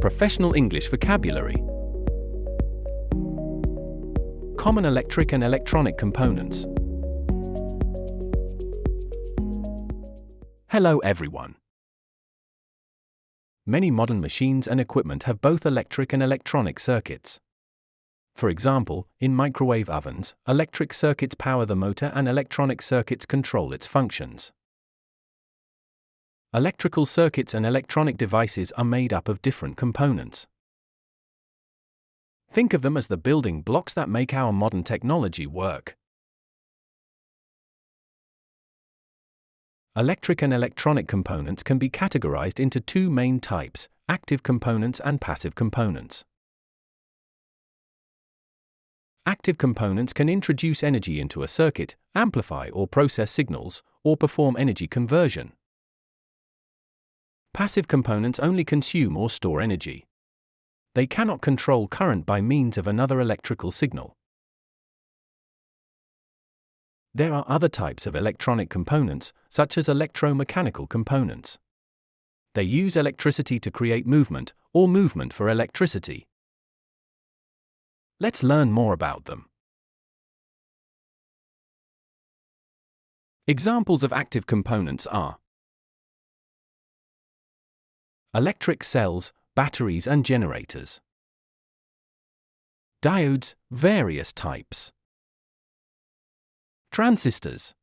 Professional English vocabulary. Common electric and electronic components. Hello everyone. Many modern machines and equipment have both electric and electronic circuits. For example, in microwave ovens, electric circuits power the motor and electronic circuits control its functions. Electrical circuits and electronic devices are made up of different components. Think of them as the building blocks that make our modern technology work. Electric and electronic components can be categorized into two main types: active components and passive components. Active components can introduce energy into a circuit, amplify or process signals, or perform energy conversion. Passive components only consume or store energy. They cannot control current by means of another electrical signal. There are other types of electronic components, such as electromechanical components. They use electricity to create movement, or movement for electricity. Let's learn more about them. Examples of active components are electric cells, batteries and generators. Diodes, various types. Transistors.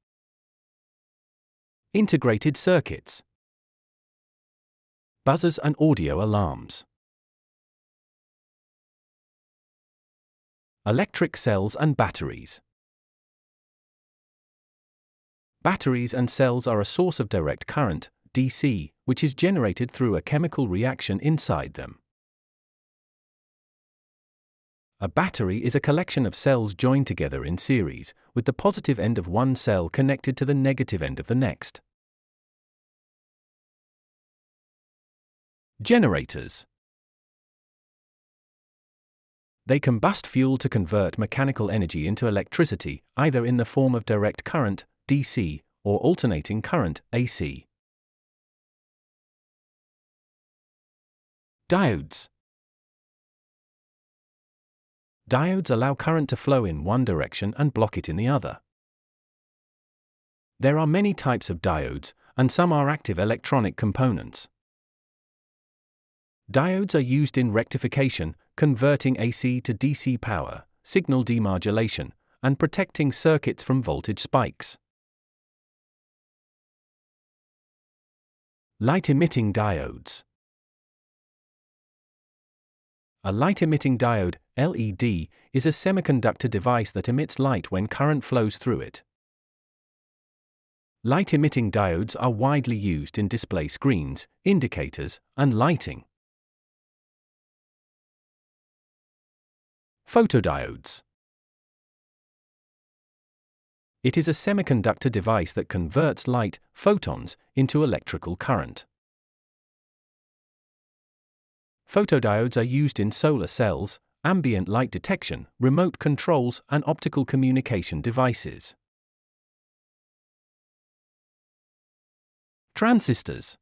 Integrated circuits. Buzzers and audio alarms. Electric cells and batteries. Batteries and cells are a source of direct current, DC, which is generated through a chemical reaction inside them. A battery is a collection of cells joined together in series, with the positive end of one cell connected to the negative end of the next. Generators. They combust fuel to convert mechanical energy into electricity, either in the form of direct current, DC, or alternating current, AC. Diodes. Diodes allow current to flow in one direction and block it in the other. There are many types of diodes, and some are active electronic components. Diodes are used in rectification, converting AC to DC power, signal demodulation, and protecting circuits from voltage spikes. Light-emitting diodes. A light-emitting diode, LED, is a semiconductor device that emits light when current flows through it. Light-emitting diodes are widely used in display screens, indicators, and lighting. Photodiodes. It is a semiconductor device that converts light, photons, into electrical current. Photodiodes are used in solar cells, ambient light detection, remote controls, and optical communication devices. Transistors.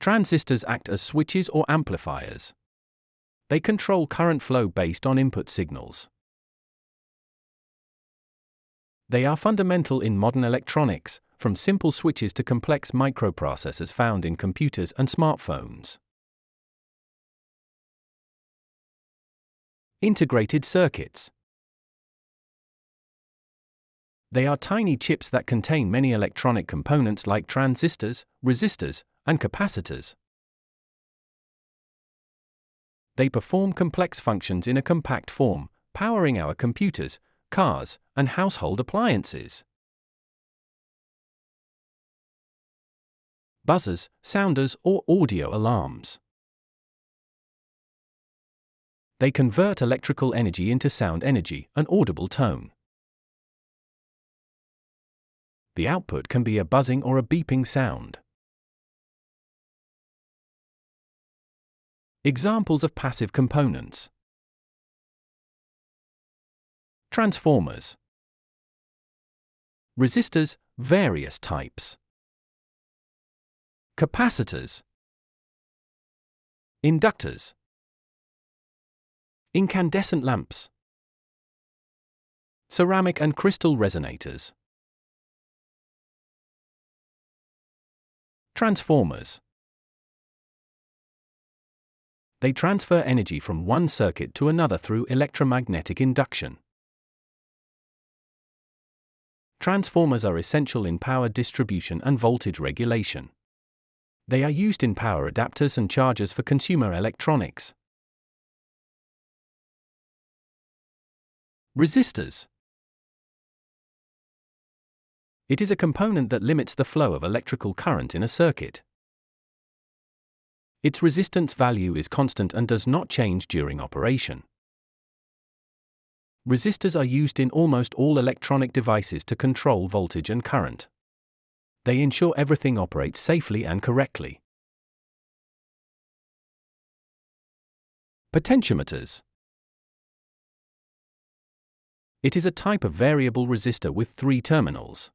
Transistors act as switches or amplifiers. They control current flow based on input signals. They are fundamental in modern electronics, from simple switches to complex microprocessors found in computers and smartphones. Integrated circuits. They are tiny chips that contain many electronic components like transistors, resistors, and capacitors. They perform complex functions in a compact form, powering our computers, cars, and household appliances. Buzzers, sounders, or audio alarms. They convert electrical energy into sound energy, an audible tone. The output can be a buzzing or a beeping sound. Examples of passive components. Transformers. Resistors, various types. Capacitors. Inductors. Incandescent lamps. Ceramic and crystal resonators. Transformers. They transfer energy from one circuit to another through electromagnetic induction. Transformers are essential in power distribution and voltage regulation. They are used in power adapters and chargers for consumer electronics. Resistors. It is a component that limits the flow of electrical current in a circuit. Its resistance value is constant and does not change during operation. Resistors are used in almost all electronic devices to control voltage and current. They ensure everything operates safely and correctly. Potentiometers. It is a type of variable resistor with 3 terminals.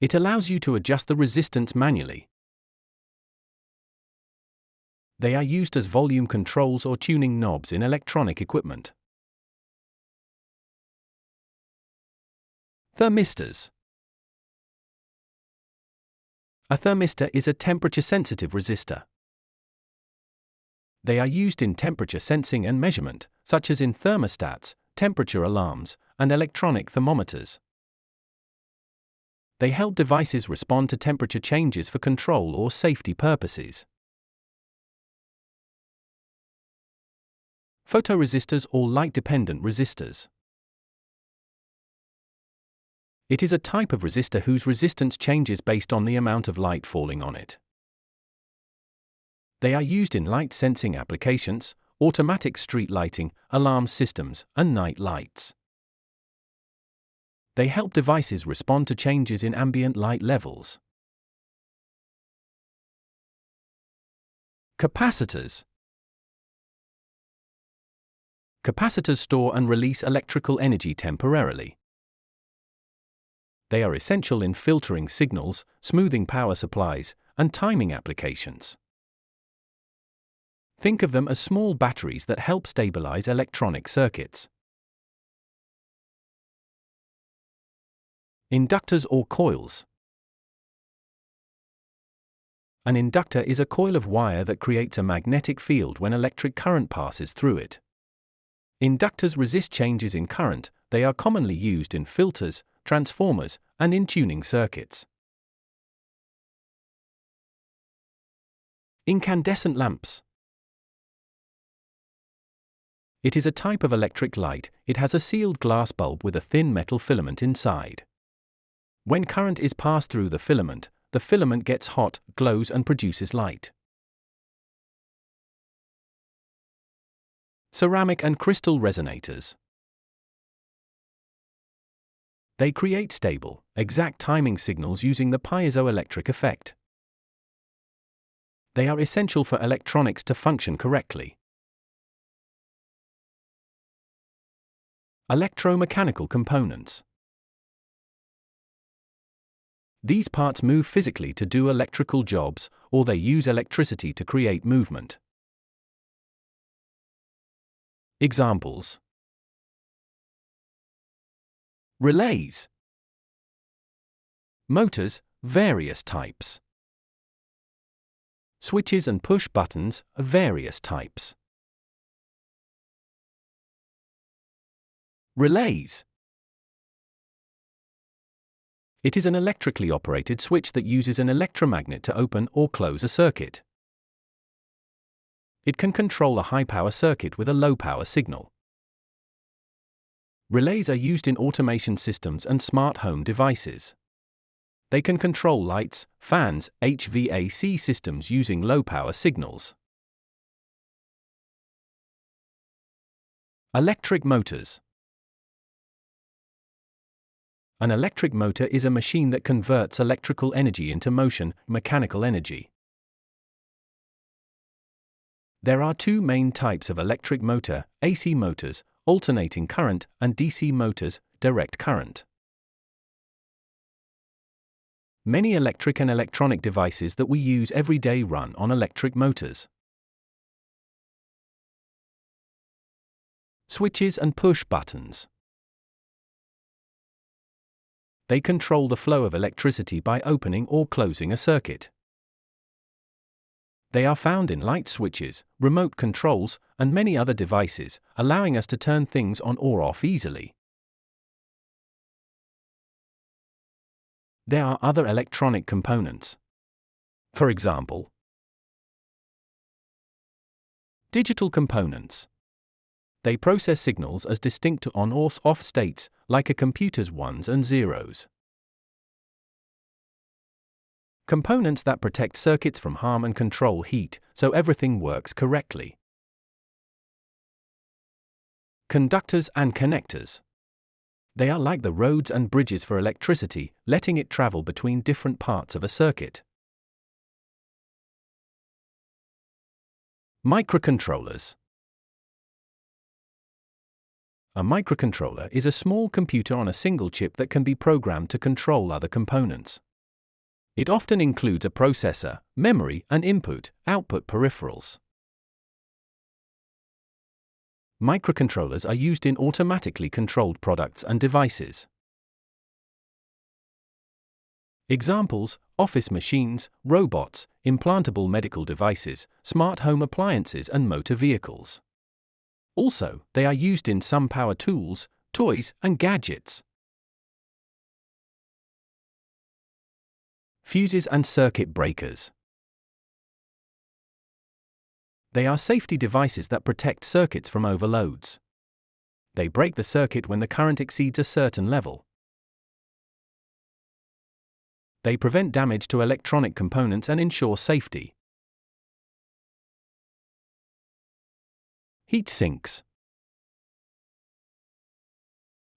It allows you to adjust the resistance manually. They are used as volume controls or tuning knobs in electronic equipment. Thermistors. A thermistor is a temperature-sensitive resistor. They are used in temperature sensing and measurement, such as in thermostats, temperature alarms, and electronic thermometers. They help devices respond to temperature changes for control or safety purposes. Photoresistors or light-dependent resistors. It is a type of resistor whose resistance changes based on the amount of light falling on it. They are used in light-sensing applications, automatic street lighting, alarm systems, and night lights. They help devices respond to changes in ambient light levels. Capacitors. Capacitors store and release electrical energy temporarily. They are essential in filtering signals, smoothing power supplies, and timing applications. Think of them as small batteries that help stabilize electronic circuits. Inductors or coils. An inductor is a coil of wire that creates a magnetic field when electric current passes through it. Inductors resist changes in current. They are commonly used in filters, transformers, and in tuning circuits. Incandescent lamps. It is a type of electric light. It has a sealed glass bulb with a thin metal filament inside. When current is passed through the filament gets hot, glows, and produces light. Ceramic and crystal resonators. They create stable, exact timing signals using the piezoelectric effect. They are essential for electronics to function correctly. Electromechanical components. These parts move physically to do electrical jobs, or they use electricity to create movement. Examples: relays, motors, various types, switches and push buttons, various types. Relays. It is an electrically operated switch that uses an electromagnet to open or close a circuit. It can control a high-power circuit with a low-power signal. Relays are used in automation systems and smart home devices. They can control lights, fans, HVAC systems using low-power signals. Electric motors. An electric motor is a machine that converts electrical energy into motion, mechanical energy. There are 2 main types of electric motor: AC motors, alternating current, and DC motors, direct current. Many electric and electronic devices that we use every day run on electric motors. Switches and push buttons. They control the flow of electricity by opening or closing a circuit. They are found in light switches, remote controls, and many other devices, allowing us to turn things on or off easily. There are other electronic components. For example, digital components. They process signals as distinct on or off states, like a computer's ones and zeros. Components that protect circuits from harm and control heat, so everything works correctly. Conductors and connectors. They are like the roads and bridges for electricity, letting it travel between different parts of a circuit. Microcontrollers. A microcontroller is a small computer on a single chip that can be programmed to control other components. It often includes a processor, memory, and input/output peripherals. Microcontrollers are used in automatically controlled products and devices. Examples: office machines, robots, implantable medical devices, smart home appliances, and motor vehicles. Also, they are used in some power tools, toys, and gadgets. Fuses and circuit breakers. They are safety devices that protect circuits from overloads. They break the circuit when the current exceeds a certain level. They prevent damage to electronic components and ensure safety. Heat sinks.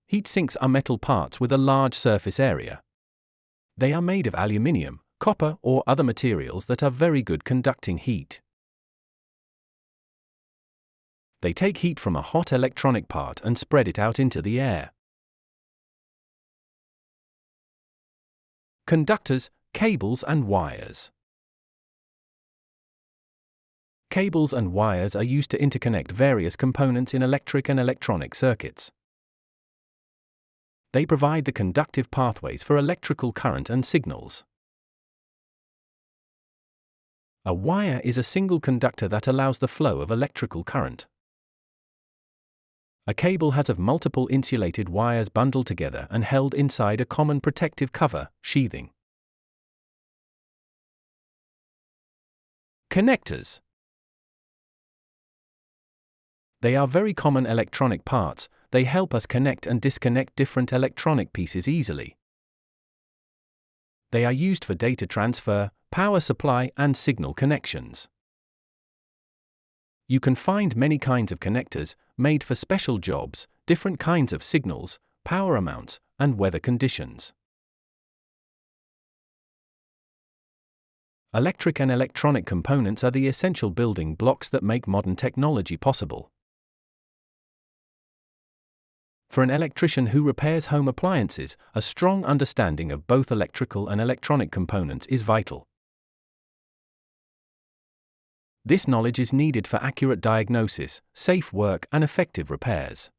Heat sinks are metal parts with a large surface area. They are made of aluminium, copper, or other materials that are very good conducting heat. They take heat from a hot electronic part and spread it out into the air. Conductors, cables, and wires. Cables and wires are used to interconnect various components in electric and electronic circuits. They provide the conductive pathways for electrical current and signals. A wire is a single conductor that allows the flow of electrical current. A cable has of multiple insulated wires bundled together and held inside a common protective cover, sheathing. Connectors. They are very common electronic parts. They help us connect and disconnect different electronic pieces easily. They are used for data transfer, power supply, and signal connections. You can find many kinds of connectors, made for special jobs, different kinds of signals, power amounts, and weather conditions. Electric and electronic components are the essential building blocks that make modern technology possible. For an electrician who repairs home appliances, a strong understanding of both electrical and electronic components is vital. This knowledge is needed for accurate diagnosis, safe work, and effective repairs.